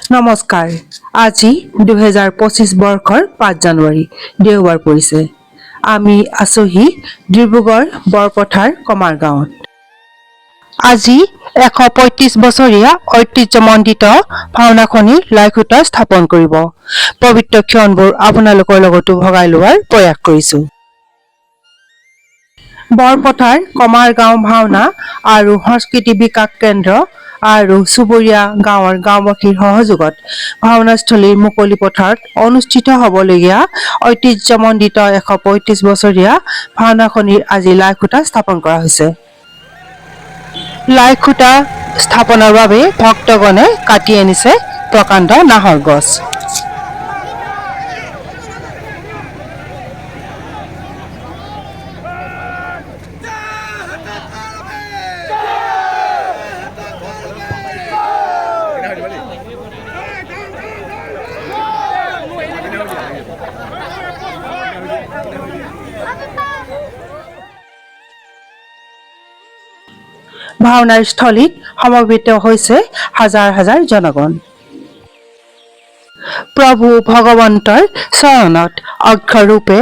নমস্কাৰ। আজি 2025 বৰ্ষৰ 5 জানুৱাৰী দেওবাৰ পৰিছে। আমি আছোহি ডিব্ৰুগড় বৰপথাৰ কমাৰ গাঁৱত। আজি 135 বছৰীয়া ঐতিহ্যমণ্ডিত ভাওনাখনিৰ লাইখুঁটা স্থাপন কৰিব। পবিত্ৰ ক্ষণবোৰ আপোনালোকৰ লগতো ভগাই লোৱাৰ প্ৰয়াস কৰিছো। বৰপথাৰ কমাৰ গাঁও ভাওনা আৰু সংস্কৃতি বিকাশ কেন্দ্ৰ আৰু চুবুৰীয়া গাঁৱৰ গাঁওবাসীৰ সহযোগত ভাওনাস্থলীৰ মুকলি পথাৰত অনুষ্ঠিত হ'বলগীয়া ঐতিহ্যমণ্ডিত 135 বছৰীয়া ভাওনাখনিৰ আজি লাইখুঁটা স্থাপন কৰা হৈছে। লাইখুঁটা স্থাপনৰ বাবে ভক্তগণে কাটি আনিছে প্ৰকাণ্ড নাহৰ গছ। ভাওনাৰ স্থলীত সমবেত হৈছে হাজাৰ হাজাৰ জনগণ। প্ৰভু ভগৱন্তৰ চৰণত অক্ষৰূপে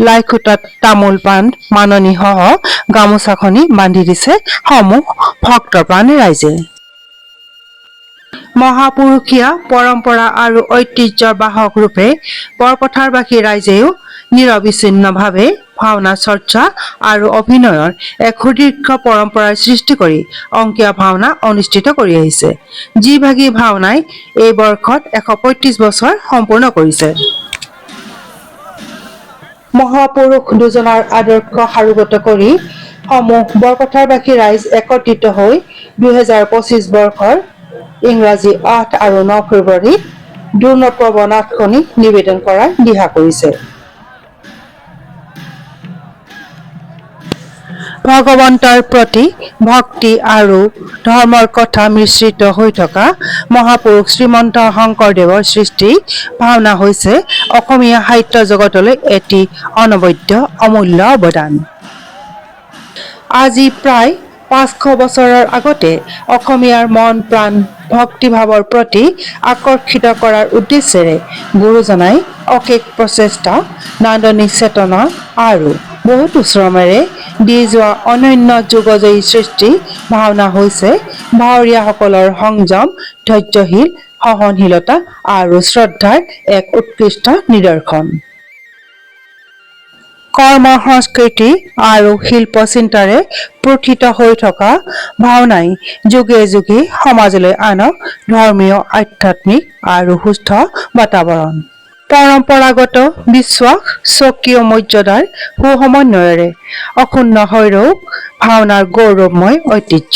লাইখুঁটাত তামোল পাণ মাননি সহ গামোচাখনি বান্ধি দিছে সমূহ ভক্তপ্ৰাণ ৰাইজে। মহাপুৰুষীয়া পৰম্পৰা আৰু ঐতিহ্যৰ বাহক ৰূপে বৰপথাৰবাসী ৰাইজেও নিৰবিচ্ছিন্নভাৱে ভাওনা চৰ্চা আৰু অভিনয়ৰ এক সুদীৰ্ঘ পৰম্পৰাৰ সৃষ্টি কৰি অংকীয়া ভাওনা অনুষ্ঠিত কৰি আহিছে। যি ভাগি ভাওনাই এই বৰ্ষত 135 বছৰ সম্পূৰ্ণ কৰিছে। মহাপুৰুষ দুজনাৰ আদৰ্শ সাৰোগত কৰি সমূহ বৰপথাৰবাসী ৰাইজ একত্ৰিত হৈ 2025 বৰ্ষৰ ইংৰাজী 8 আৰু 9 ফেব্ৰুৱাৰীত দুৰ্লভপ্ৰভ নাটখনি নিবেদন কৰাৰ দিহা কৰিছে। ভগৱন্তৰ প্ৰতি ভক্তি আৰু ধৰ্মৰ কথা মিশ্ৰিত হৈ থকা মহাপুৰুষ শ্ৰীমন্ত শংকৰদেৱৰ সৃষ্টি ভাওনা হৈছে অসমীয়া সাহিত্য জগতলৈ এটি অনবদ্য অমূল্য অৱদান। আজি প্ৰায় 500 বছৰৰ আগতে অসমীয়াৰ মন প্ৰাণ ভক্তিভাৱৰ প্ৰতি আকৰ্ষিত কৰাৰ উদ্দেশ্যেৰে গুৰুজনাই অশেষ প্ৰচেষ্টা, নান্দনিক চেতনা আৰু বহুতো শ্ৰমেৰে দি যোৱা অনন্য যুগজয়ী সৃষ্টি ভাওনা হৈছে ভাৱৰীয়াসকলৰ সংযম, ধৈৰ্যশীল, সহনশীলতা আৰু শ্ৰদ্ধাৰ এক উৎকৃষ্ট নিদৰ্শন। কৰ্ম সংস্কৃতি আৰু শিল্প চিন্তাৰে প্ৰথিত হৈ থকা ভাওনাই যুগে যুগে সমাজলৈ আনক ধৰ্মীয়, আধ্যাত্মিক আৰু সুস্থ বাতাবৰণ। পৰম্পৰাগত বিশ্বাস, স্বকীয় মৰ্যাদাৰ সুসমন্বয়েৰে অক্ষুণ্ণ হৈ ৰওক ভাওনাৰ গৌৰৱময় ঐতিহ্য।